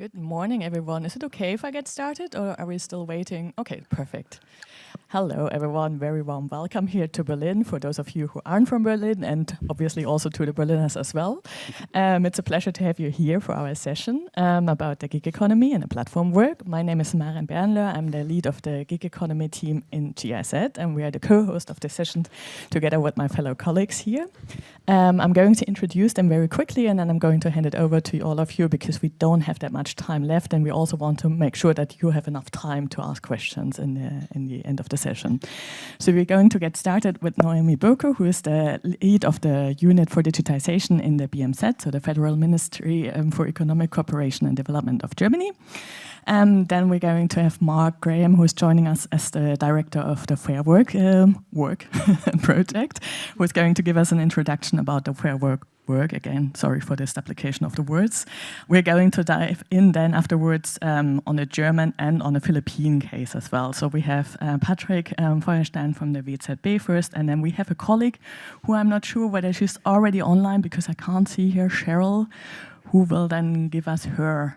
Good morning, everyone. Is it okay if I get started, or are we still waiting? Okay, perfect. Hello, everyone. Very warm welcome here to Berlin, for those of you who aren't from Berlin, and obviously also to the Berliners as well. It's a pleasure to have you here for our session about the gig economy and the platform work. My name is Maren Bernler. I'm the lead of the gig economy team in GIZ, and we are the co-host of the session together with my fellow colleagues here. I'm going to introduce them very quickly, and then I'm going to hand it over to all of you because we don't have that much time left, and we also want to make sure that you have enough time to ask questions in the end of the session. So we're going to get started with Noemi Boker, who is the lead of the unit for digitization in the BMZ, so the Federal Ministry for Economic Cooperation and Development of Germany. Then we're going to have Mark Graham, who is joining us as the director of the Fairwork work project, who is going to give us an introduction about the Fairwork work. Again, sorry for this application of the words. We're going to dive in then afterwards on a German and on a Philippine case as well. So we have Patrick Feuerstein from the WZB first, and then we have a colleague who I'm not sure whether she's already online because I can't see her, Cheryl, who will then give us her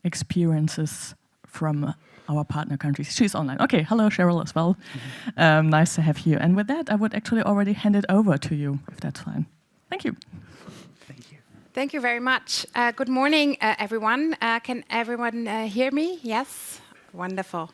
experiences from our partner countries. She's online. Okay, hello Cheryl as well. Nice to have you. And with that, I would actually already hand it over to you, if that's fine. Thank you. Thank you. Thank you very much. Good morning, everyone. Can everyone hear me? Yes? Wonderful.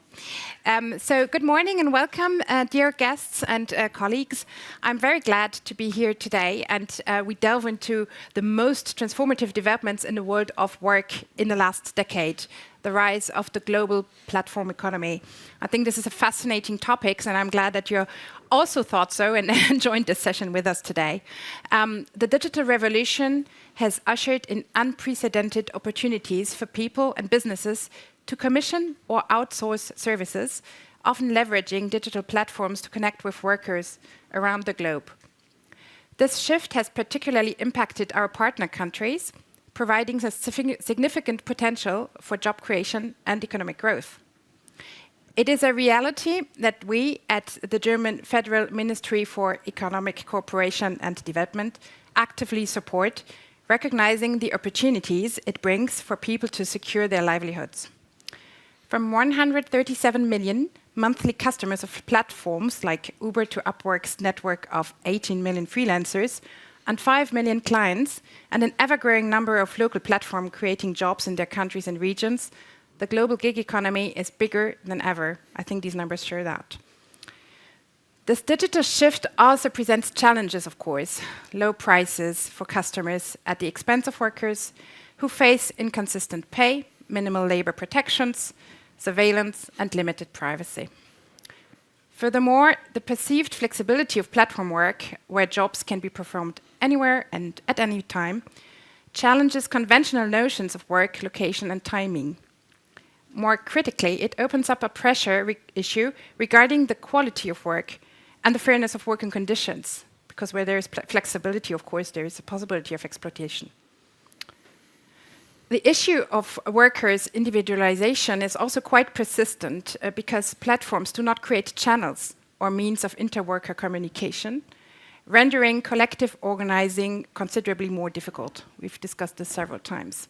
So good morning and welcome, dear guests and colleagues. I'm very glad to be here today, and we delve into the most transformative developments in the world of work in the last decade, the rise of the global platform economy. I think this is a fascinating topic, and I'm glad that you also thought so and joined this session with us today. The digital revolution has ushered in unprecedented opportunities for people and businesses to commission or outsource services, often leveraging digital platforms to connect with workers around the globe. This shift has particularly impacted our partner countries, providing a significant potential for job creation and economic growth. It is a reality that we at the German Federal Ministry for Economic Cooperation and Development actively support, recognizing the opportunities it brings for people to secure their livelihoods. From 137 million monthly customers of platforms like Uber to Upwork's network of 18 million freelancers and 5 million clients, and an ever-growing number of local platforms creating jobs in their countries and regions, the global gig economy is bigger than ever. I think these numbers show that. This digital shift also presents challenges, of course. Low prices for customers at the expense of workers who face inconsistent pay, minimal labor protections, surveillance, and limited privacy. Furthermore, the perceived flexibility of platform work, where jobs can be performed anywhere and at any time, challenges conventional notions of work, location, and timing. More critically, it opens up a pressure issue regarding the quality of work and the fairness of working conditions, because where there is flexibility, of course, there is a possibility of exploitation. The issue of workers' individualization is also quite persistent because platforms do not create channels or means of inter-worker communication, rendering collective organizing considerably more difficult. We've discussed this several times.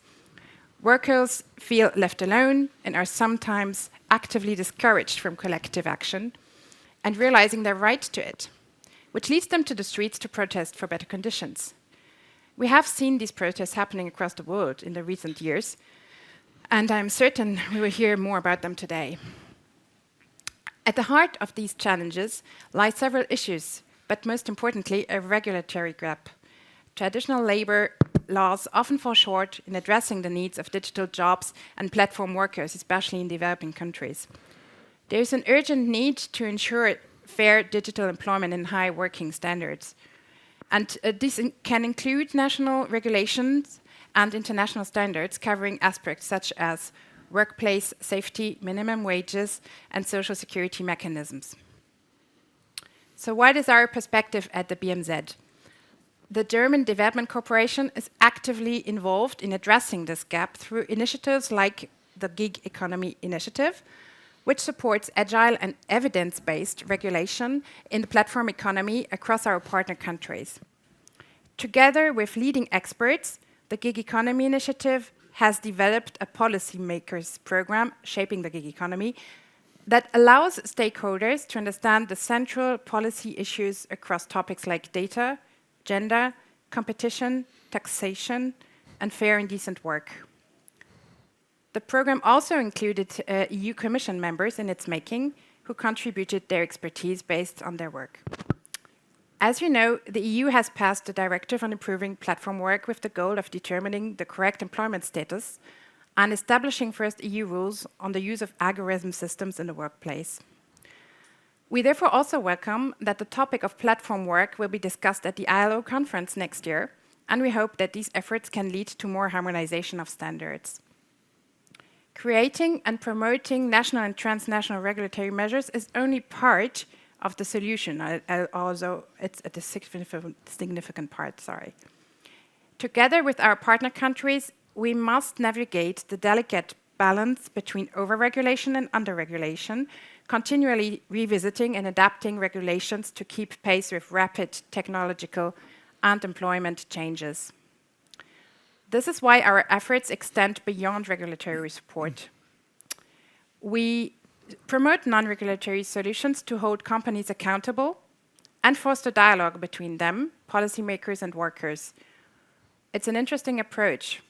Workers feel left alone and are sometimes actively discouraged from collective action and realizing their right to it, which leads them to the streets to protest for better conditions. We have seen these protests happening across the world in the recent years, and I'm certain we will hear more about them today. At the heart of these challenges lie several issues, but most importantly, a regulatory gap. Traditional labor laws often fall short in addressing the needs of digital jobs and platform workers, especially in developing countries. There is an urgent need to ensure fair digital employment and high working standards. And this can include national regulations and international standards covering aspects such as workplace safety, minimum wages, and social security mechanisms. So what is our perspective at the BMZ? The German Development Corporation is actively involved in addressing this gap through initiatives like the Gig Economy Initiative, which supports agile and evidence-based regulation in the platform economy across our partner countries. Together with leading experts, the Gig Economy Initiative has developed a policymakers program shaping the gig economy that allows stakeholders to understand the central policy issues across topics like data, gender, competition, taxation, and fair and decent work. The program also included EU Commission members in its making who contributed their expertise based on their work. As you know, the EU has passed a directive on improving platform work with the goal of determining the correct employment status and establishing first EU rules on the use of algorithm systems in the workplace. We therefore also welcome that the topic of platform work will be discussed at the ILO conference next year, and we hope that these efforts can lead to more harmonization of standards. Creating and promoting national and transnational regulatory measures is only part of the solution, although it's a significant part, sorry. Together with our partner countries, we must navigate the delicate balance between over-regulation and under-regulation, continually revisiting and adapting regulations to keep pace with rapid technological and employment changes. This is why our efforts extend beyond regulatory support. We promote non-regulatory solutions to hold companies accountable and foster dialogue between them, policymakers and workers. It's an interesting approach.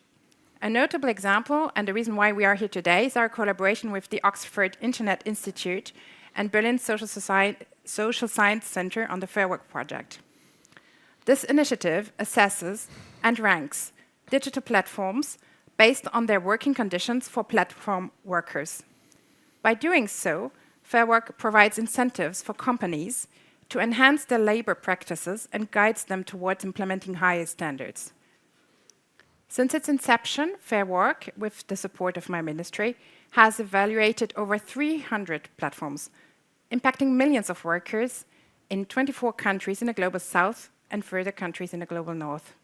A notable example, and the reason why we are here today, is our collaboration with the Oxford Internet Institute and Berlin Social Science Center on the Fairwork project. This initiative assesses and ranks digital platforms based on their working conditions for platform workers. By doing so, Fairwork provides incentives for companies to enhance their labor practices and guides them towards implementing higher standards. Since its inception, Fairwork, with the support of my ministry, has evaluated over 300 platforms, impacting millions of workers in 24 countries in the global south and further countries in the global north.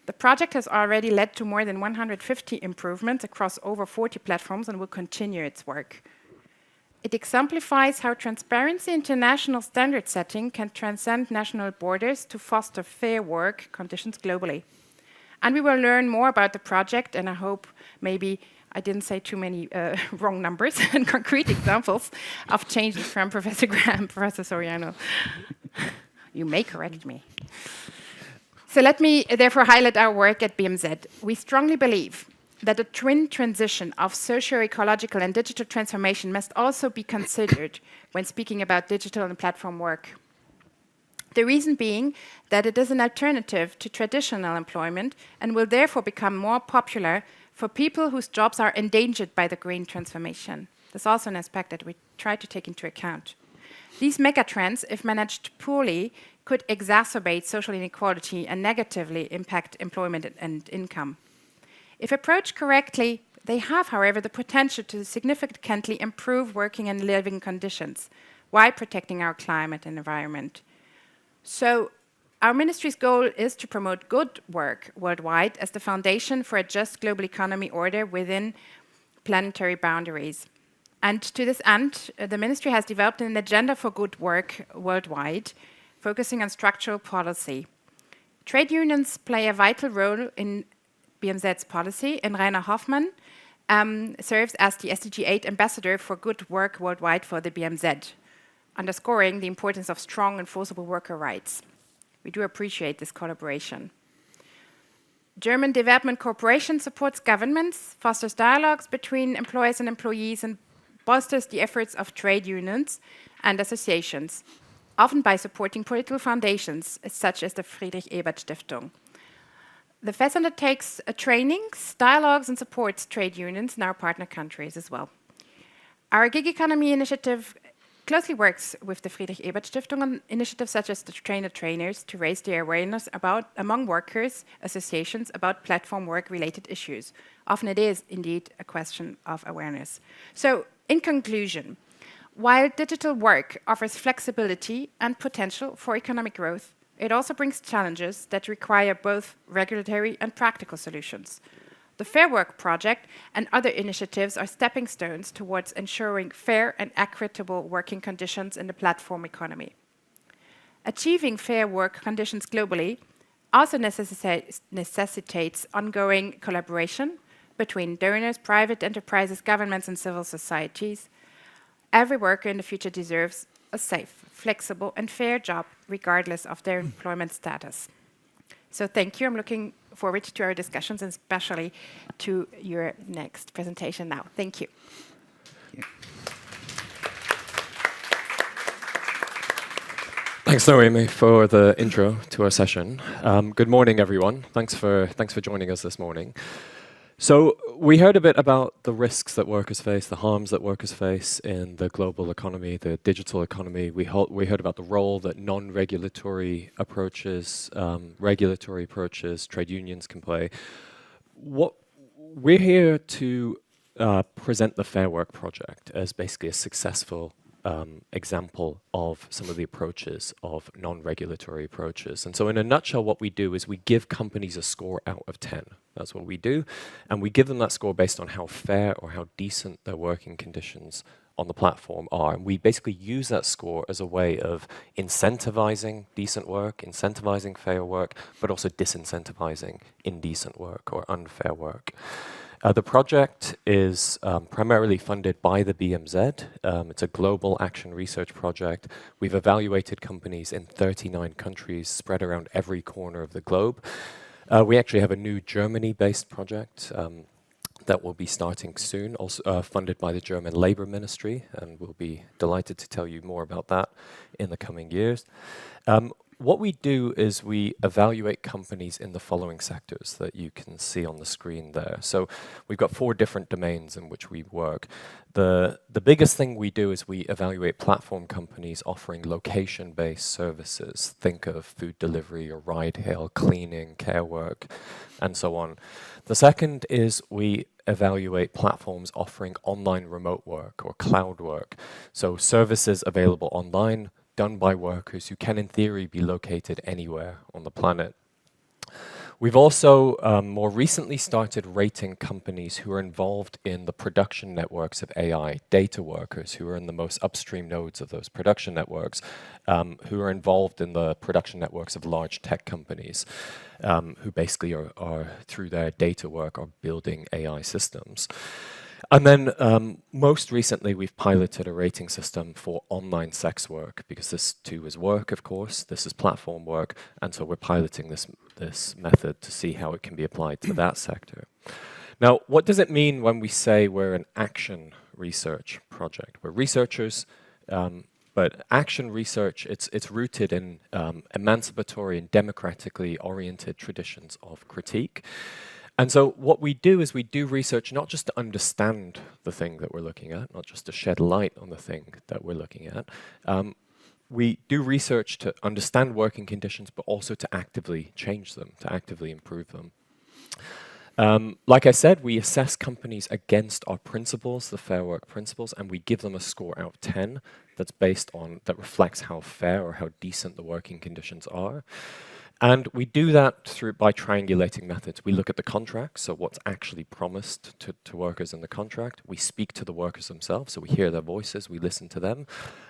The project has already led to more than 150 improvements across over 40 platforms and will continue its work. It exemplifies how transparency and international standard setting can transcend national borders to foster fair work conditions globally. And we will learn more about the project, and I hope maybe I didn't say too many wrong numbers and concrete examples of changes from Professor Graham, Professor Soriano. You may correct me. So let me therefore highlight our work at BMZ. We strongly believe that the twin transition of socio-ecological and digital transformation must also be considered when speaking about digital and platform work. The reason being that it is an alternative to traditional employment and will therefore become more popular for people whose jobs are endangered by the green transformation. That's also an aspect that we try to take into account. These megatrends, if managed poorly, could exacerbate social inequality and negatively impact employment and income. If approached correctly, they have, however, the potential to significantly improve working and living conditions while protecting our climate and environment. So our ministry's goal is to promote good work worldwide as the foundation for a just global economy order within planetary boundaries. And to this end, the ministry has developed an agenda for good work worldwide, focusing on structural policy. Trade unions play a vital role in BMZ's policy, and Rainer Hoffmann serves as the SDG 8 ambassador for good work worldwide for the BMZ, underscoring the importance of strong and enforceable worker rights. We do appreciate this collaboration. German Development Corporation supports governments, fosters dialogues between employers and employees, and bolsters the efforts of trade unions and associations, often by supporting political foundations, such as the Friedrich Ebert Stiftung. The FES undertakes trainings, dialogues, and supports trade unions in our partner countries as well. Our gig economy initiative closely works with the Friedrich Ebert Stiftung on initiatives such as the trainers to raise their awareness among workers' associations about platform work-related issues. Often it is indeed a question of awareness. So, in conclusion, while digital work offers flexibility and potential for economic growth, it also brings challenges that require both regulatory and practical solutions. The Fairwork project and other initiatives are stepping stones towards ensuring fair and equitable working conditions in the platform economy. Achieving fair work conditions globally also necessitates ongoing collaboration between donors, private enterprises, governments, and civil societies. Every worker in the future deserves a safe, flexible, and fair job, regardless of their employment status. So thank you. I'm looking forward to our discussions, and especially to your next presentation now. Thank you. Thanks, Noemi, for the intro to our session. Good morning, everyone. Thanks for joining us this morning. So we heard a bit about the risks that workers face, the harms that workers face in the global economy, the digital economy. We heard about the role that non-regulatory approaches, regulatory approaches, trade unions can play. We're here to present the Fairwork project as basically a successful example of some of the approaches of non-regulatory approaches. And so in a nutshell, what we do is we give companies a score out of 10. That's what we do. And we give them that score based on how fair or how decent their working conditions on the platform are. And we basically use that score as a way of incentivizing decent work, incentivizing fair work, but also disincentivizing indecent work or unfair work. The project is primarily funded by the BMZ. It's a global action research project. We've evaluated companies in 39 countries spread around every corner of the globe. We actually have a new Germany-based project that will be starting soon, also funded by the German Labor Ministry, and we'll be delighted to tell you more about that in the coming years. What we do is we evaluate companies in the following sectors that you can see on the screen there. So we've got 4 different domains in which we work. The biggest thing we do is we evaluate platform companies offering location-based services. Think of food delivery or ride-hail, cleaning, care work, and so on. The second is we evaluate platforms offering online remote work or cloud work. So services available online, done by workers who can, in theory, be located anywhere on the planet. We've also more recently started rating companies who are involved in the production networks of AI, data workers who are in the most upstream nodes of those production networks, who are involved in the production networks of large tech companies, who basically are through their data work, are building AI systems. And then most recently, we've piloted a rating system for online sex work, because this too is work, of course. This is platform work. And so we're piloting this method to see how it can be applied to that sector. Now, what does it mean when we say we're an action research project? We're researchers, but action research, it's rooted in emancipatory and democratically oriented traditions of critique. And so what we do is we do research not just to understand the thing that we're looking at, not just to shed light on the thing that we're looking at. We do research to understand working conditions, but also to actively change them, to actively improve them. Like I said, we assess companies against our principles, the Fair Work principles, and we give them a score out of 10 that reflects how fair or how decent the working conditions are. And we do that by triangulating methods. We look at the contract, so what's actually promised to workers in the contract. We speak to the workers themselves, so we hear their voices, we listen to them.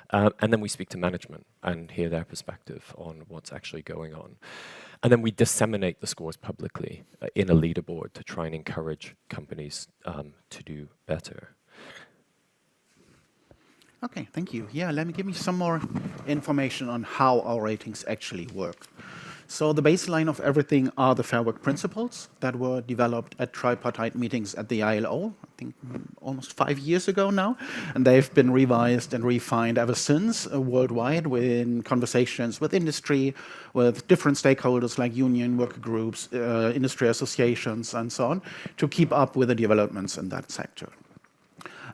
And then we speak to management and hear their perspective on what's actually going on. And then we disseminate the scores publicly in a leaderboard to try and encourage companies to do better. Okay, thank you. Yeah, let me give you some more information on how our ratings actually work. So the baseline of everything are the Fair Work principles that were developed at tripartite meetings at the ILO, I think almost 5 years ago now. And they've been revised and refined ever since worldwide in conversations with industry, with different stakeholders like union, worker groups, industry associations, and so on, to keep up with the developments in that sector.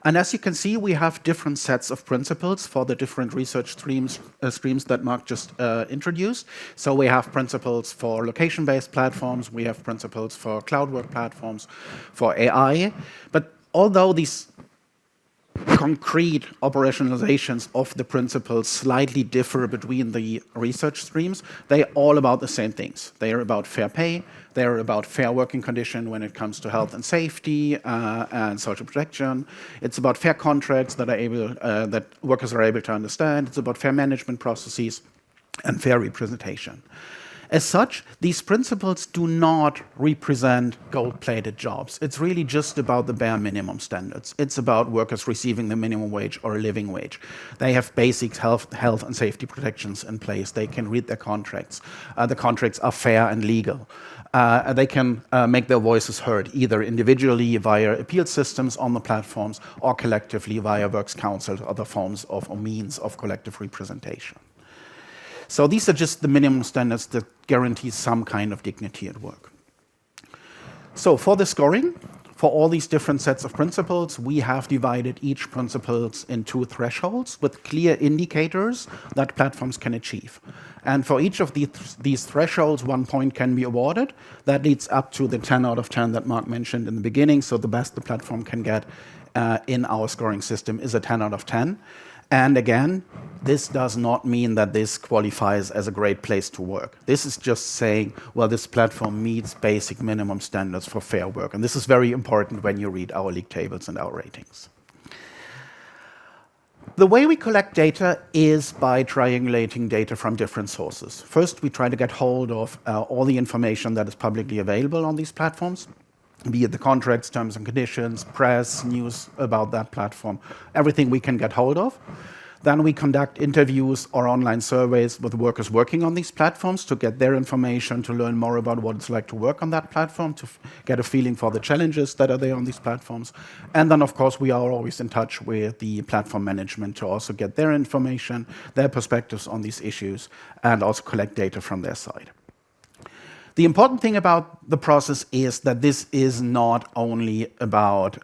And as you can see, we have different sets of principles for the different research streams that Mark just introduced. So we have principles for location-based platforms, we have principles for cloud work platforms, for AI. But although these concrete operationalizations of the principles slightly differ between the research streams, they're all about the same things. They are about fair pay, they're about fair working condition when it comes to health and safety and social protection. It's about fair contracts that workers are able to understand. It's about fair management processes and fair representation. As such, these principles do not represent gold-plated jobs. It's really just about the bare minimum standards. It's about workers receiving the minimum wage or a living wage. They have basic health and safety protections in place. They can read their contracts. The contracts are fair and legal. They can make their voices heard, either individually via appeal systems on the platforms or collectively via works councils or other forms of or means of collective representation. So these are just the minimum standards that guarantee some kind of dignity at work. So for the scoring, for all these different sets of principles, we have divided each principles into thresholds with clear indicators that platforms can achieve. And for each of these thresholds, 1 point can be awarded. That leads up to the 10 out of 10 that Mark mentioned in the beginning. So the best the platform can get in our scoring system is a 10 out of 10. And again, this does not mean that this qualifies as a great place to work. This is just saying, well, this platform meets basic minimum standards for fair work. And this is very important when you read our league tables and our ratings. The way we collect data is by triangulating data from different sources. First, we try to get hold of all the information that is publicly available on these platforms, be it the contracts, terms and conditions, press, news about that platform, everything we can get hold of. Then we conduct interviews or online surveys with workers working on these platforms to get their information, to learn more about what it's like to work on that platform, to get a feeling for the challenges that are there on these platforms. And then, of course, we are always in touch with the platform management to also get their information, their perspectives on these issues, and also collect data from their side. The important thing about the process is that this is not only about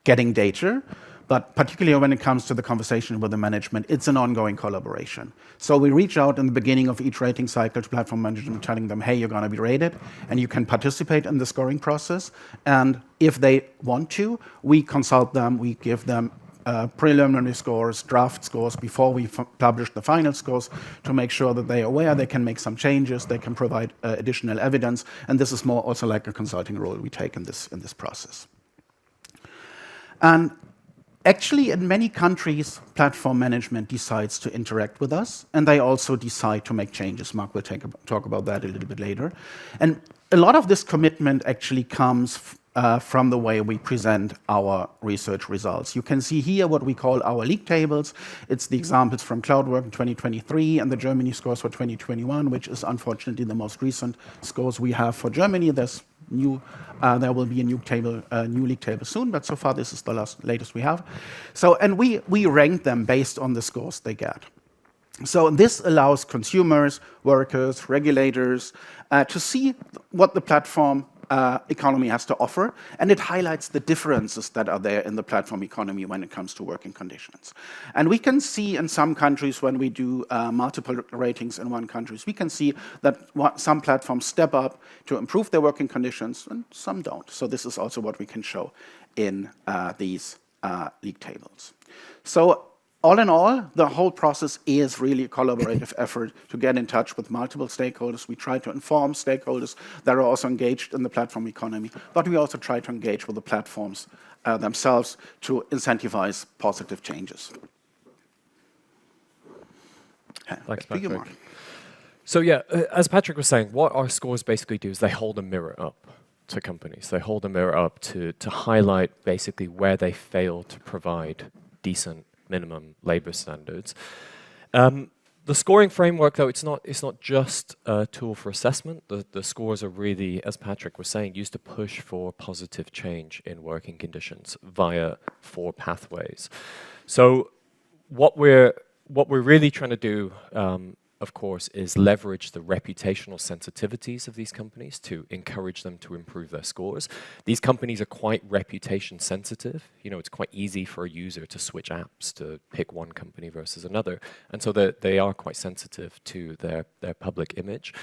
getting data, but particularly when it comes to the conversation with the management, it's an ongoing collaboration. So we reach out in the beginning of each rating cycle to platform management, telling them, hey, you're going to be rated, and you can participate in the scoring process. And if they want to, we consult them, we give them preliminary scores, draft scores, before we publish the final scores, to make sure that they are aware, they can make some changes, they can provide additional evidence, and this is more also like a consulting role we take in this process. And actually, in many countries, platform management decides to interact with us, and they also decide to make changes. Mark will talk about that a little bit later. And a lot of this commitment actually comes from the way we present our research results. You can see here what we call our league tables. It's the examples from Cloudwork in 2023 and the Germany scores for 2021, which is unfortunately the most recent scores we have for Germany. There will be a new league table soon, but so far this is the latest we have. So, and we rank them based on the scores they get. So this allows consumers, workers, regulators to see what the platform economy has to offer, and it highlights the differences that are there in the platform economy when it comes to working conditions. And we can see in some countries, when we do multiple ratings in one country, we can see that some platforms step up to improve their working conditions and some don't. So this is also what we can show in these league tables. So all in all, the whole process is really a collaborative effort to get in touch with multiple stakeholders. We try to inform stakeholders that are also engaged in the platform economy, but we also try to engage with the platforms themselves to incentivize positive changes. Thanks, Patrick. So yeah, as Patrick was saying, what our scores basically do is they hold a mirror up to companies. They hold a mirror up to highlight basically where they fail to provide decent minimum labor standards. The scoring framework, though, it's not just a tool for assessment. The scores are really, as Patrick was saying, used to push for positive change in working conditions via 4 pathways. So what we're really trying to do, of course, is leverage the reputational sensitivities of these companies to encourage them to improve their scores. These companies are quite reputation sensitive. You know, it's quite easy for a user to switch apps, to pick one company versus another. And so they are quite sensitive to their public image.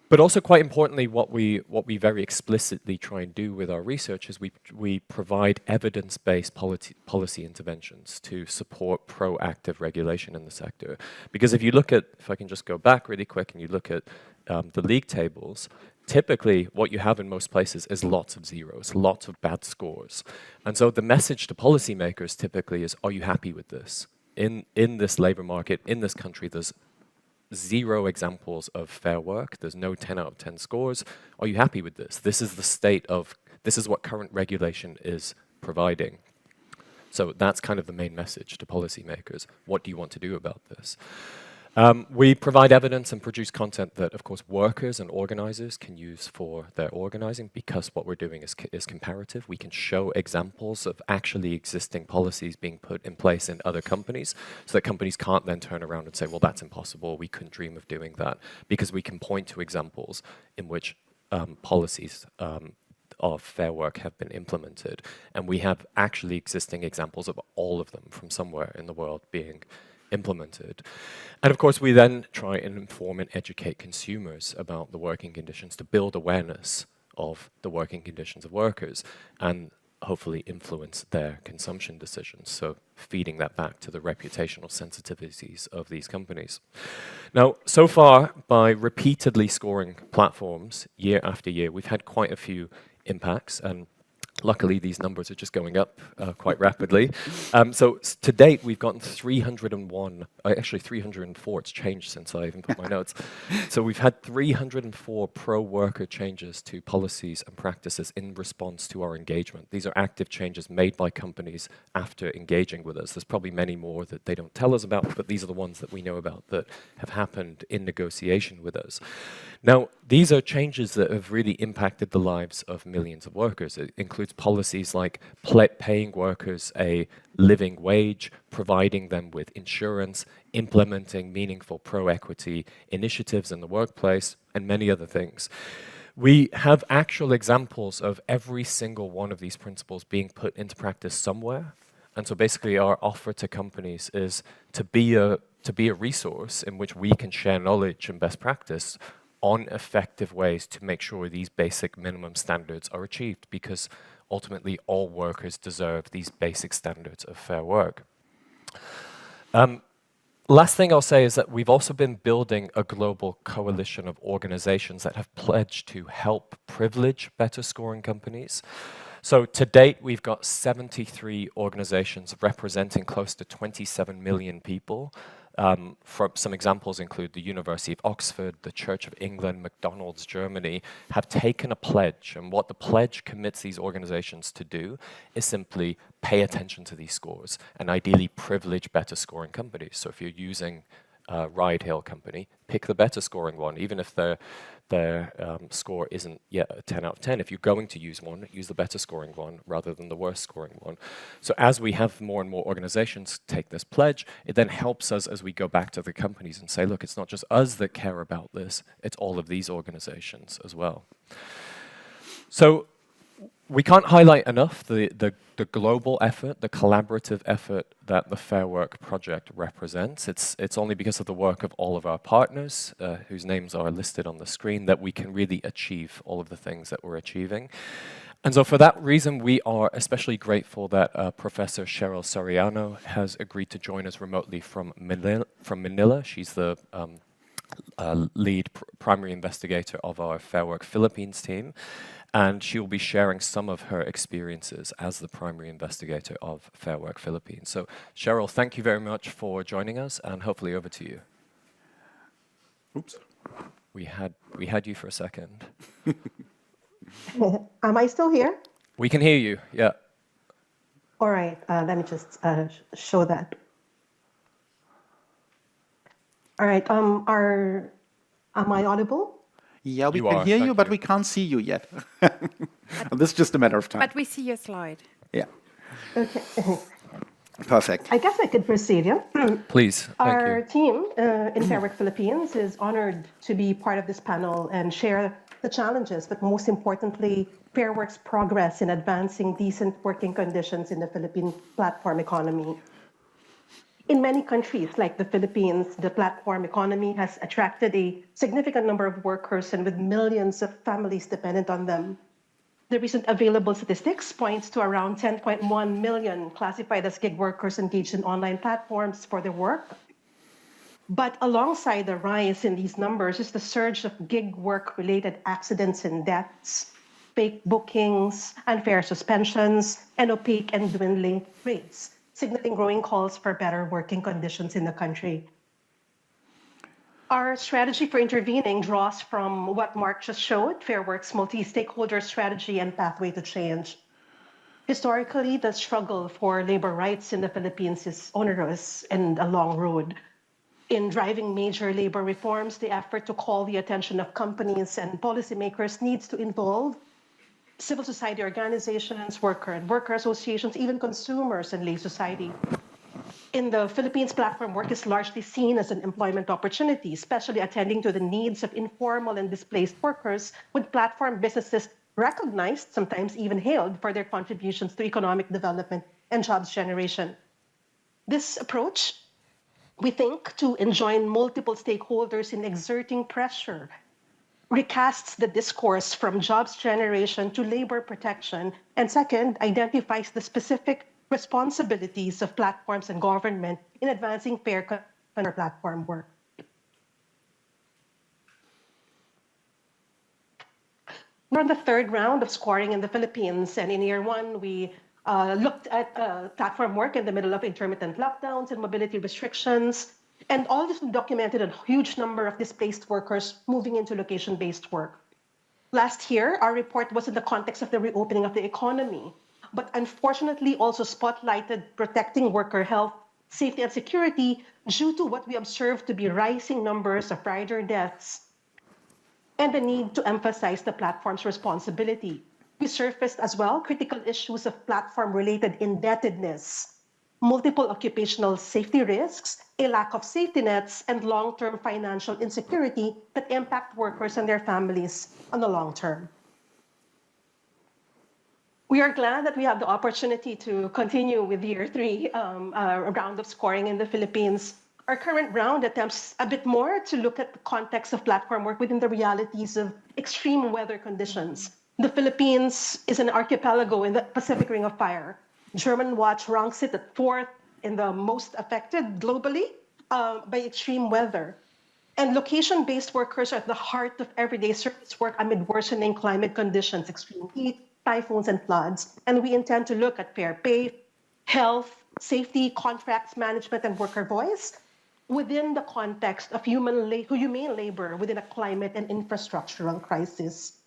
But also, quite importantly, what we very explicitly try and do with our research is we provide evidence-based policy interventions to support proactive regulation in the sector. Because if you look at, if I can just go back really quick, and you look at the league tables, typically what you have in most places is lots of zeros, lots of bad scores. And so the message to policymakers typically is, are you happy with this? In this labor market, in this country, there's 0 examples of fair work. There's no 10 out of 10 scores. Are you happy with this? This is the state of, this is what current regulation is providing. So that's kind of the main message to policymakers. What do you want to do about this? We provide evidence and produce content that, of course, workers and organizers can use for their organizing, because what we're doing is comparative. We can show examples of actually existing policies being put in place in other companies, so that companies can't then turn around and say, well, that's impossible, we couldn't dream of doing that, because we can point to examples in which policies of fair work have been implemented. And we have actually existing examples of all of them from somewhere in the world being implemented. And of course, we then try and inform and educate consumers about the working conditions to build awareness of the working conditions of workers and hopefully influence their consumption decisions. So feeding that back to the reputational sensitivities of these companies. Now, so far, by repeatedly scoring platforms year after year, we've had quite a few impacts, and luckily, these numbers are just going up quite rapidly. So to date, we've gotten 301, actually 304, it's changed since I even put my notes. So we've had 304 pro-worker changes to policies and practices in response to our engagement. These are active changes made by companies after engaging with us. There's probably many more that they don't tell us about, but these are the ones that we know about that have happened in negotiation with us. Now, these are changes that have really impacted the lives of millions of workers. It includes policies like paying workers a living wage, providing them with insurance, implementing meaningful pro-equity initiatives in the workplace, and many other things. We have actual examples of every single one of these principles being put into practice somewhere. And so basically our offer to companies is to be a resource in which we can share knowledge and best practice on effective ways to make sure these basic minimum standards are achieved, because ultimately all workers deserve these basic standards of fair work. Last thing I'll say is that we've also been building a global coalition of organizations that have pledged to help privilege better scoring companies. So to date, we've got 73 organizations representing close to 27 million people. Some examples include the University of Oxford, the Church of England, McDonald's Germany, have taken a pledge. And what the pledge commits these organizations to do is simply pay attention to these scores and ideally privilege better scoring companies. So if you're using a ride-hail company, pick the better scoring one, even if their score isn't yet a 10 out of 10. If you're going to use one, use the better scoring one rather than the worst scoring one. So as we have more and more organizations take this pledge, it then helps us as we go back to the companies and say, look, it's not just us that care about this, it's all of these organizations as well. So we can't highlight enough the global effort, the collaborative effort that the Fair Work project represents. It's only because of the work of all of our partners, whose names are listed on the screen, that we can really achieve all of the things that we're achieving. And so for that reason, we are especially grateful that Professor Cheryl Soriano has agreed to join us remotely from Manila. She's the lead primary investigator of our Fair Work Philippines team. And she will be sharing some of her experiences as the primary investigator of Fair Work Philippines. So, Cheryl, thank you very much for joining us, and hopefully over to you. Oops. We had you for a second. Am I still here? We can hear you, yeah. All right, let me just show that. All right, am I audible? Yeah, we can hear you, but we can't see you yet. This is just a matter of time. But we see your slide. Yeah. Okay. Perfect. I guess I could proceed, yeah? Please, Our team in Fair Work Philippines is honored to be part of this panel and share the challenges, but most importantly, Fair Work's progress in advancing decent working conditions in the Philippine platform economy. In many countries, like the Philippines, the platform economy has attracted a significant number of workers and with millions of families dependent on them. The recent available statistics points to around 10.1 million classified as gig workers engaged in online platforms for their work. But alongside the rise in these numbers is the surge of gig work-related accidents and deaths, fake bookings, unfair suspensions, and opaque and dwindling rates, signaling growing calls for better working conditions in the country. Our strategy for intervening draws from what Mark just showed, Fairwork's multi-stakeholder strategy and pathway to change. Historically, the struggle for labor rights in the Philippines is onerous and a long road. In driving major labor reforms, the effort to call the attention of companies and policymakers needs to involve civil society organizations, worker and worker associations, even consumers and lay society. In the Philippines, platform work is largely seen as an employment opportunity, especially attending to the needs of informal and displaced workers, with platform businesses recognized, sometimes even hailed, for their contributions to economic development and jobs generation. This approach, we think, to enjoin multiple stakeholders in exerting pressure, recasts the discourse from jobs generation to labor protection, and second, identifies the specific responsibilities of platforms and government in advancing fair platform work. We're on the third round of scoring in the Philippines, and in year one, we looked at platform work in the middle of intermittent lockdowns and mobility restrictions, and all this documented a huge number of displaced workers moving into location-based work. Last year, our report was in the context of the reopening of the economy, but unfortunately also spotlighted protecting worker health, safety, and security due to what we observed to be rising numbers of rider deaths and the need to emphasize the platform's responsibility. We surfaced as well critical issues of platform-related indebtedness, multiple occupational safety risks, a lack of safety nets, and long-term financial insecurity that impact workers and their families on the long term. We are glad that we have the opportunity to continue with year three, a round of scoring in the Philippines. Our current round attempts a bit more to look at the context of platform work within the realities of extreme weather conditions. The Philippines is an archipelago in the Pacific Ring of Fire. German Watch ranks it at 4th in the most affected globally by extreme weather. And location-based workers are at the heart of everyday service work amid worsening climate conditions, extreme heat, typhoons, and floods. And we intend to look at fair pay, health, safety, contracts, management, and worker voice within the context of humane labor within a climate and infrastructural crisis.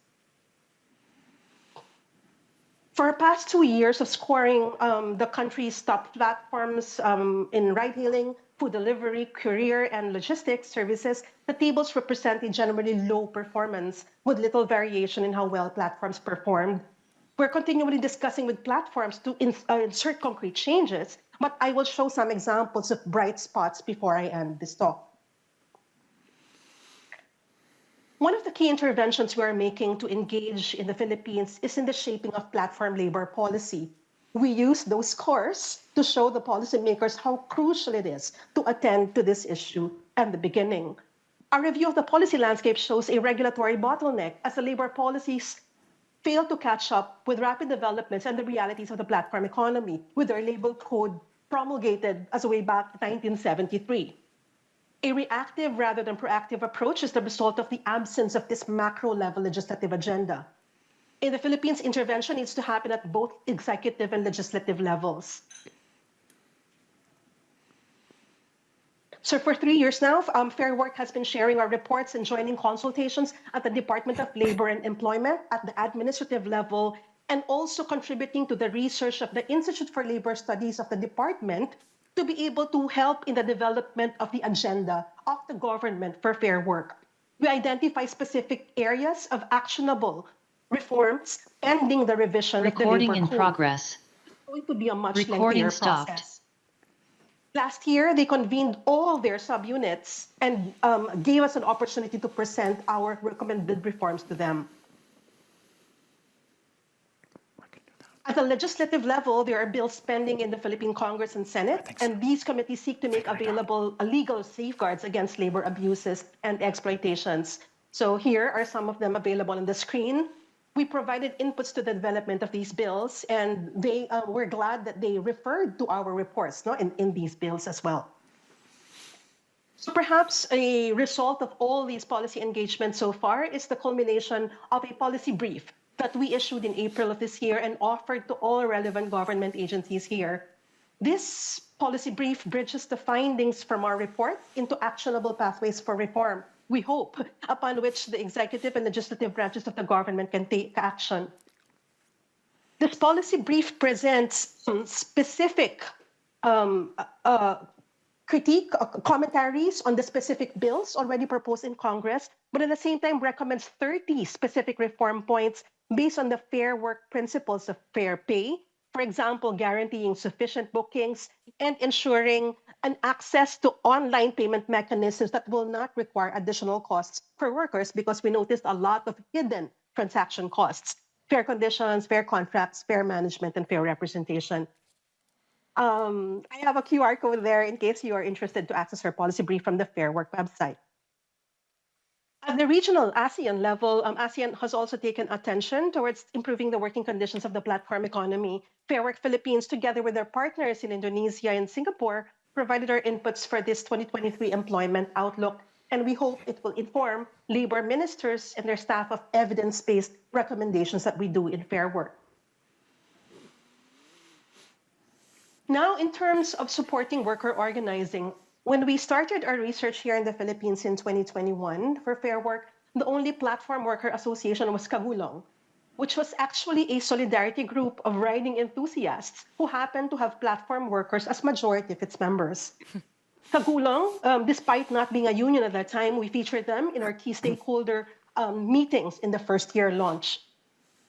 For the past 2 years of scoring, the country's top platforms in ride-hailing, food delivery, courier, and logistics services, the tables represent a generally low performance with little variation in how well platforms performed. We're continually discussing with platforms to insert concrete changes, but I will show some examples of bright spots before I end this talk. One of the key interventions we are making to engage in the Philippines is in the shaping of platform labor policy. We use those scores to show the policymakers how crucial it is to attend to this issue at the beginning. Our review of the policy landscape shows a regulatory bottleneck as the labor policies fail to catch up with rapid developments and the realities of the platform economy, with their labor code promulgated as way back 1973. A reactive rather than proactive approach is the result of the absence of this macro-level legislative agenda. In the Philippines, intervention needs to happen at both executive and legislative levels. So for 3 years now, Fairwork has been sharing our reports and joining consultations at the Department of Labor and Employment at the administrative level, and also contributing to the research of the Institute for Labor Studies of the department to be able to help in the development of the agenda of the government for fair work. We identify specific areas of actionable reforms pending the revision of the labor code. Recording in progress. It's going to be a much lengthier process. Last year, they convened all their subunits and gave us an opportunity to present our recommended reforms to them. At the legislative level, there are bills pending in the Philippine Congress and Senate, and these committees seek to make available legal safeguards against labor abuses and exploitations. So here are some of them available on the screen. We provided inputs to the development of these bills, and we're glad that they referred to our reports in these bills as well. So perhaps a result of all these policy engagements so far is the culmination of a policy brief that we issued in April of this year and offered to all relevant government agencies here. This policy brief bridges the findings from our report into actionable pathways for reform, we hope, upon which the executive and legislative branches of the government can take action. This policy brief presents some specific commentaries on the specific bills already proposed in Congress, but at the same time recommends 30 specific reform points based on the Fair Work principles of fair pay, for example, guaranteeing sufficient bookings and ensuring an access to online payment mechanisms that will not require additional costs for workers, because we noticed a lot of hidden transaction costs. Fair conditions, fair contracts, fair management, and fair representation. I have a QR code there in case you are interested to access our policy brief from the Fairwork website. At the regional ASEAN level, ASEAN has also taken attention towards improving the working conditions of the platform economy. Fairwork Philippines, together with their partners in Indonesia and Singapore, provided our inputs for this 2023 employment outlook, and we hope it will inform labor ministers and their staff of evidence-based recommendations that we do in Fairwork. Now, in terms of supporting worker organizing, when we started our research here in the Philippines in 2021 for Fairwork, the only platform worker association was Kagulong, which was actually a solidarity group of riding enthusiasts who happened to have platform workers as majority of its members. Kagulong, despite not being a union at that time, we featured them in our key stakeholder meetings in the first year launch.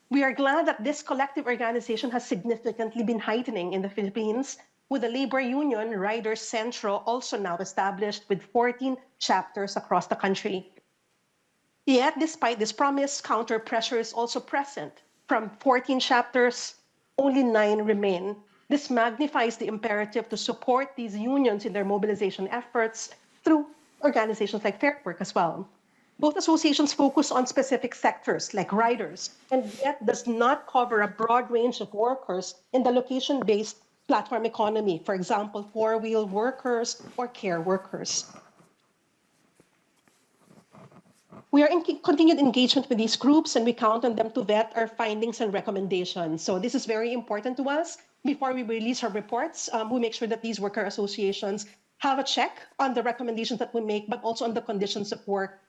We are glad that this collective organization has significantly been heightening in the Philippines, with the labor union Riders Centro also now established with 14 chapters across the country. Yet, despite this promise, counter pressure is also present. From 14 chapters, only 9 remain. This magnifies the imperative to support these unions in their mobilization efforts through organizations like Fairwork as well. Both associations focus on specific sectors like riders, and yet does not cover a broad range of workers in the location-based platform economy, for example, four-wheel workers or care workers. We are in continued engagement with these groups, and we count on them to vet our findings and recommendations. So this is very important to us. Before we release our reports, we make sure that these worker associations have a check on the recommendations that we make, but also on the conditions of work,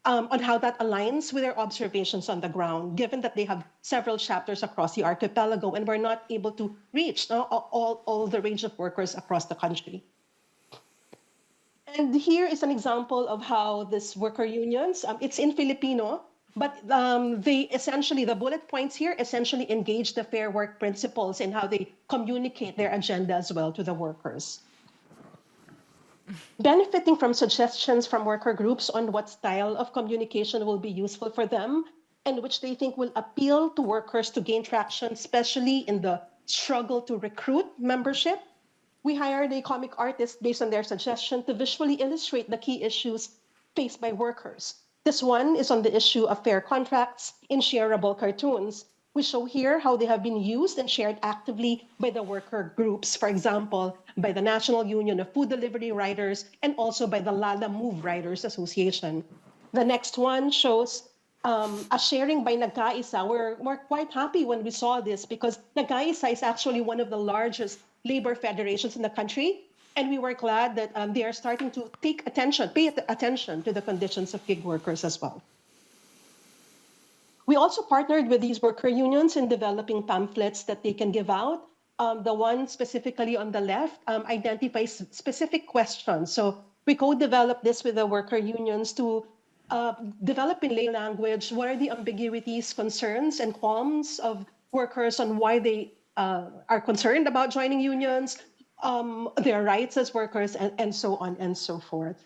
on how that aligns with their observations on the ground, given that they have several chapters across the archipelago and we're not able to reach all the range of workers across the country. And here is an example of how this worker unions, it's in Filipino, but the bullet points here essentially engage the Fair Work principles in how they communicate their agenda as well to the workers. Benefiting from suggestions from worker groups on what style of communication will be useful for them and which they think will appeal to workers to gain traction, especially in the struggle to recruit membership, we hired a comic artist based on their suggestion to visually illustrate the key issues faced by workers. This one is on the issue of fair contracts in shareable cartoons. We show here how they have been used and shared actively by the worker groups, for example, by the National Union of Food Delivery Riders and also by the Lala Move Riders Association. The next one shows a sharing by Nag-Kaisa. We're quite happy when we saw this because Nag-Kaisa is actually one of the largest labor federations in the country, and we were glad that they are starting to pay attention to the conditions of gig workers as well. We also partnered with these worker unions in developing pamphlets that they can give out. The one specifically on the left identifies specific questions. So we co-developed this with the worker unions to develop in lay language what are the ambiguities, concerns, and qualms of workers on why they are concerned about joining unions, their rights as workers, and so on and so forth.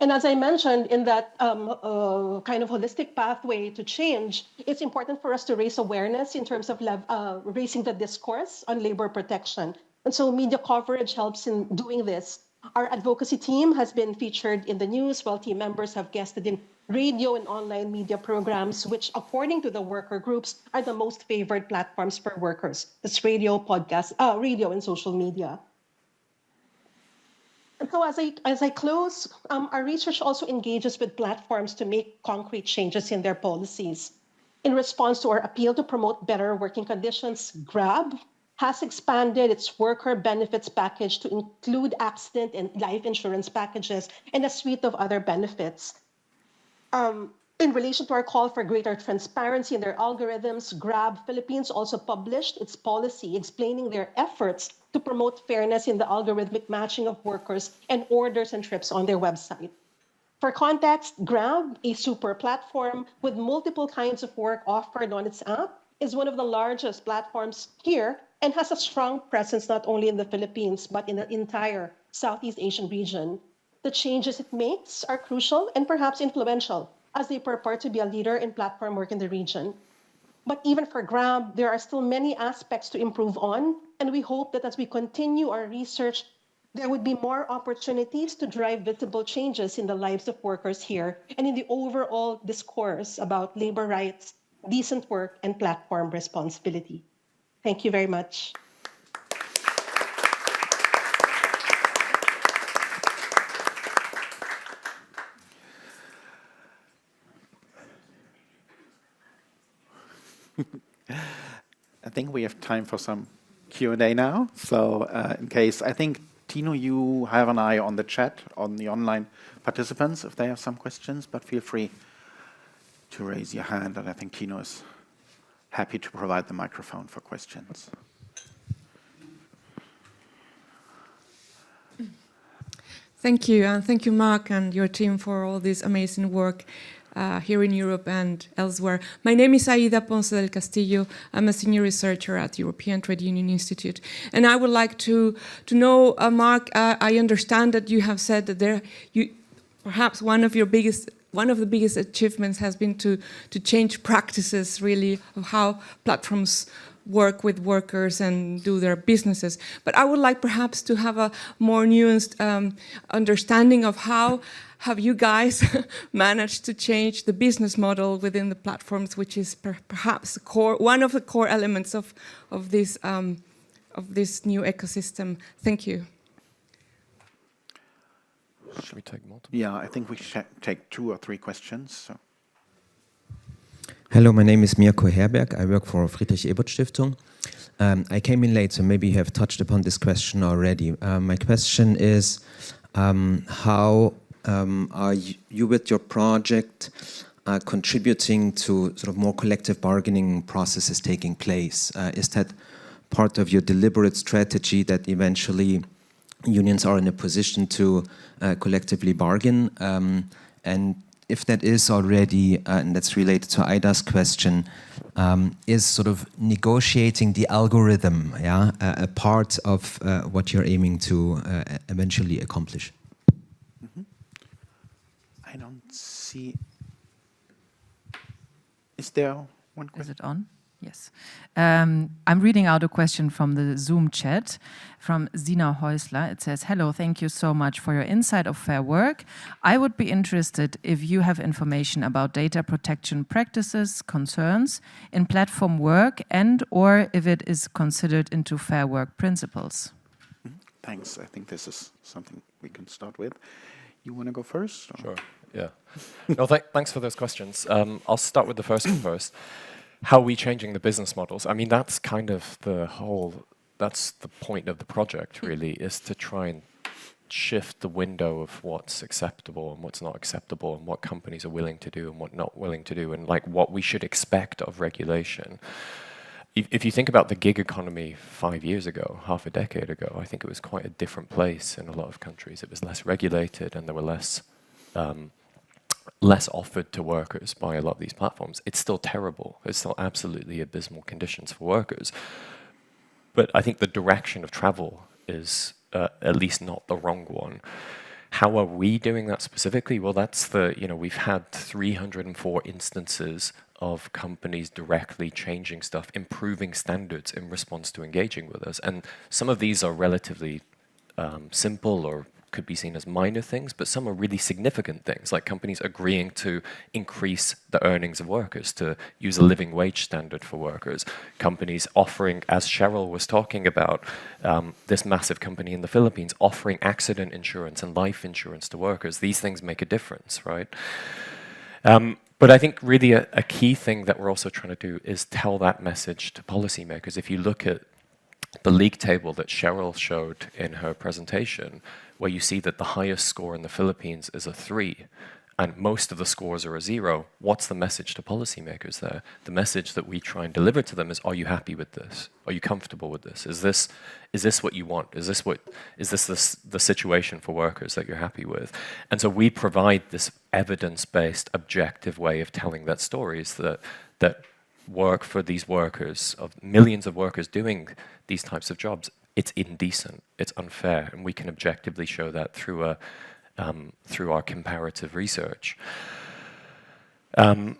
And as I mentioned, in that kind of holistic pathway to change, it's important for us to raise awareness in terms of raising the discourse on labor protection. And so media coverage helps in doing this. Our advocacy team has been featured in the news, while team members have guested in radio and online media programs, which, according to the worker groups, are the most favored platforms for workers. That's radio, podcast, radio, and social media. And so as I close, our research also engages with platforms to make concrete changes in their policies. In response to our appeal to promote better working conditions, Grab has expanded its worker benefits package to include accident and life insurance packages and a suite of other benefits. In relation to our call for greater transparency in their algorithms, Grab Philippines also published its policy explaining their efforts to promote fairness in the algorithmic matching of workers and orders and trips on their website. For context, Grab, a super platform with multiple kinds of work offered on its app, is one of the largest platforms here and has a strong presence not only in the Philippines, but in the entire Southeast Asian region. The changes it makes are crucial and perhaps influential, as they purport to be a leader in platform work in the region. But even for Grab, there are still many aspects to improve on, and we hope that as we continue our research, there would be more opportunities to drive visible changes in the lives of workers here and in the overall discourse about labor rights, decent work, and platform responsibility. Thank you very much. I think we have time for some Q&A now. So in case, I think, Tino, you have an eye on the chat, on the online participants, if they have some questions, but feel free to raise your hand, and I think Tino is happy to provide the microphone for questions. Thank you, and thank you, Mark, and your team for all this amazing work here in Europe and elsewhere. My name is Aida Ponce del Castillo. I'm a senior researcher at the European Trade Union Institute, and I would like to know, Mark, I understand that you have said that perhaps one of the biggest achievements has been to change practices, really, of how platforms work with workers and do their businesses. But I would like perhaps to have a more nuanced understanding of how have you guys managed to change the business model within the platforms, which is perhaps one of the core elements of this new ecosystem. Thank you. Should we take multiple? Yeah, I think we should take 2 or 3 questions. So. Hello, my name is Mirko Herberg. I work for Friedrich Ebert Stiftung. I came in late, so maybe you have touched upon this question already. My question is, how are you with your project contributing to sort of more collective bargaining processes taking place? Is that part of your deliberate strategy that eventually unions are in a position to collectively bargain? And if that is already, and that's related to Aida's question, is sort of negotiating the algorithm, a part of what you're aiming to eventually accomplish? Mm-hmm. I don't see. Is there one question? Is it on? Yes. I'm reading out a question from the Zoom chat from Sina Häusler. It says, hello, thank you so much for your insight of Fairwork. I would be interested if you have information about data protection practices, concerns in platform work and or if it is considered into Fairwork principles. Thanks. I think this is something we can start with. You want to go first? Or? Sure, yeah. No, thanks for those questions. I'll start with the first one first. How are we changing the business models? I mean, that's kind of that's the point of the project, really, is to try and shift the window of what's acceptable and what's not acceptable and what companies are willing to do and what not willing to do and like what we should expect of regulation. If you think about the gig economy 5 years ago, half a decade ago, I think it was quite a different place in a lot of countries. It was less regulated and there were less offered to workers by a lot of these platforms. It's still terrible. It's still absolutely abysmal conditions for workers. But I think the direction of travel is at least not the wrong one. How are we doing that specifically? Well, that's we've had 304 instances of companies directly changing stuff, improving standards in response to engaging with us. And some of these are relatively simple or could be seen as minor things, but some are really significant things, like companies agreeing to increase the earnings of workers, to use a living wage standard for workers. Companies offering, as Cheryl was talking about, this massive company in the Philippines offering accident insurance and life insurance to workers. These things make a difference, right? But I think really a key thing that we're also trying to do is tell that message to policymakers. If you look at the league table that Cheryl showed in her presentation, where you see that the highest score in the Philippines is a 3, and most of the scores are a 0, what's the message to policymakers there? The message that we try and deliver to them is, are you happy with this? Are you comfortable with this? Is this what you want? Is this the situation for workers that you're happy with? And so we provide this evidence-based, objective way of telling that stories that work for these workers, of millions of workers doing these types of jobs. It's indecent, it's unfair, and we can objectively show that through our comparative research. On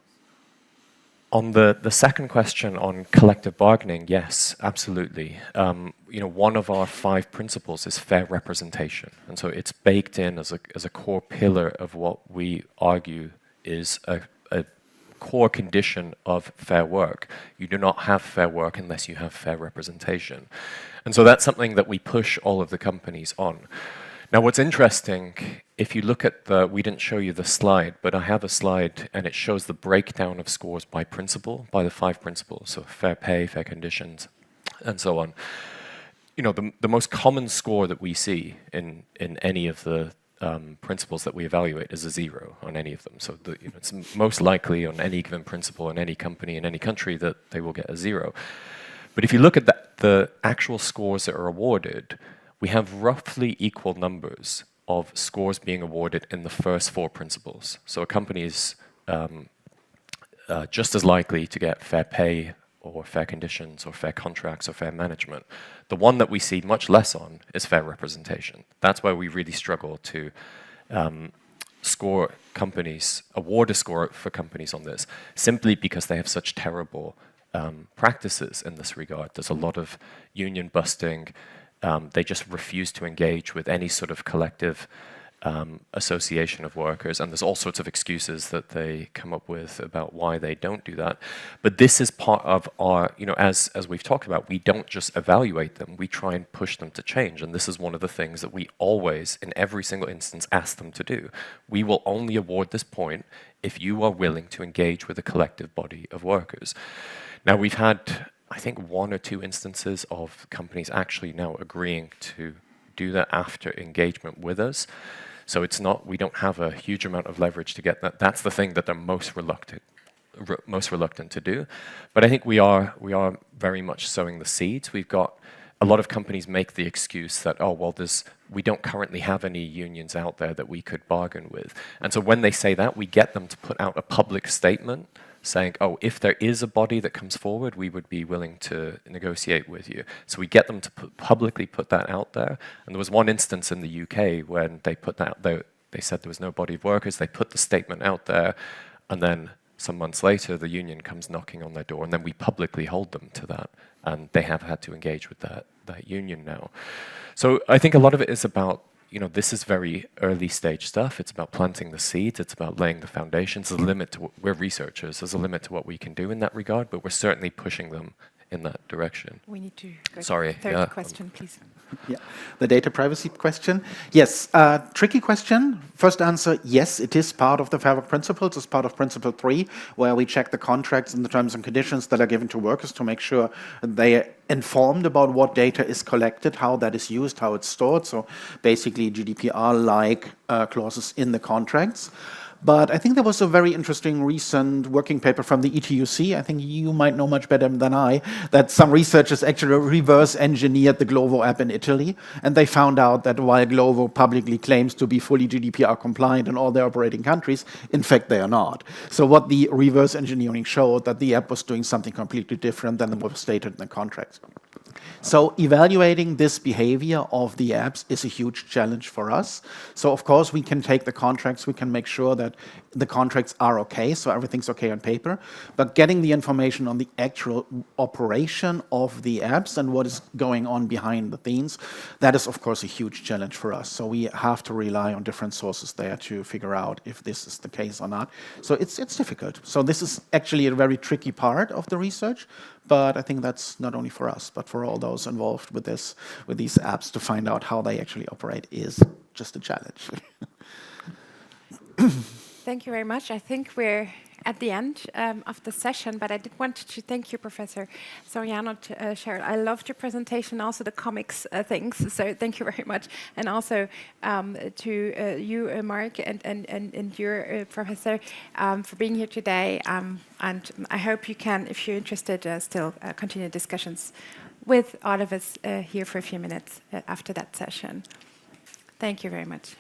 the second question on collective bargaining, yes, absolutely. One of our 5 principles is fair representation, and so it's baked in as a core pillar of what we argue is a core condition of fair work. You do not have fair work unless you have fair representation. And so that's something that we push all of the companies on. Now, what's interesting, if you look at we didn't show you the slide, but I have a slide and it shows the breakdown of scores by principle, by the 5 principles, so fair pay, fair conditions, and so on. The most common score that we see in any of the principles that we evaluate is a 0 on any of them. So it's most likely on any given principle in any company in any country that they will get a 0. But if you look at the actual scores that are awarded, we have roughly equal numbers of scores being awarded in the first 4 principles. So a company is just as likely to get fair pay or fair conditions or fair contracts or fair management. The one that we see much less on is fair representation. That's where we really struggle to award a score for companies on this, simply because they have such terrible practices in this regard. There's a lot of union busting. They just refuse to engage with any sort of collective association of workers, and there's all sorts of excuses that they come up with about why they don't do that. But this is part of our, as we've talked about, we don't just evaluate them, we try and push them to change, and this is one of the things that we always, in every single instance, ask them to do. We will only award this point if you are willing to engage with a collective body of workers. Now, we've had, I think, 1 or 2 instances of companies actually now agreeing to do that after engagement with us. So we don't have a huge amount of leverage to get that. That's the thing that they're most reluctant to do. But I think we are very much sowing the seeds. We've got a lot of companies make the excuse that, we don't currently have any unions out there that we could bargain with. And so when they say that, we get them to put out a public statement saying, if there is a body that comes forward, we would be willing to negotiate with you. So we get them to publicly put that out there. And there was one instance in the UK when they put that, they said there was no body of workers, they put the statement out there, and then some months later, the union comes knocking on their door, and then we publicly hold them to that. And they have had to engage with that union now. So I think a lot of it is about, this is very early stage stuff. It's about planting the seeds. It's about laying the foundations. There's a limit to we're researchers. There's a limit to what we can do in that regard, but we're certainly pushing them in that direction. We need to go Sorry, to the third question, please. Yeah, the data privacy question. Yes, tricky question. First answer, yes, it is part of the Fairwork principles. It's part of principle 3, where we check the contracts and the terms and conditions that are given to workers to make sure they are informed about what data is collected, how that is used, how it's stored. So basically GDPR-like clauses in the contracts. But I think there was a very interesting recent working paper from the ETUC, I think you might know much better than I, that some researchers actually reverse engineered the Glovo app in Italy, and they found out that while Glovo publicly claims to be fully GDPR compliant in all their operating countries, in fact they are not. So what the reverse engineering showed, that the app was doing something completely different than what was stated in the contracts. So evaluating this behavior of the apps is a huge challenge for us. So of course we can take the contracts, we can make sure that the contracts are okay, so everything's okay on paper, but getting the information on the actual operation of the apps and what is going on behind the scenes, that is of course a huge challenge for us. So we have to rely on different sources there to figure out if this is the case or not. So it's difficult. So this is actually a very tricky part of the research, but I think that's not only for us, but for all those involved with this, with these apps, to find out how they actually operate is just a challenge. Thank you very much. I think we're at the end of the session, but I did want to thank you, Professor Soriano, to share. I loved your presentation, also the comics things, so thank you very much. And also to you, Mark, and your professor for being here today. And I hope you can, if you're interested, still continue discussions with all of us here for a few minutes after that session. Thank you very much.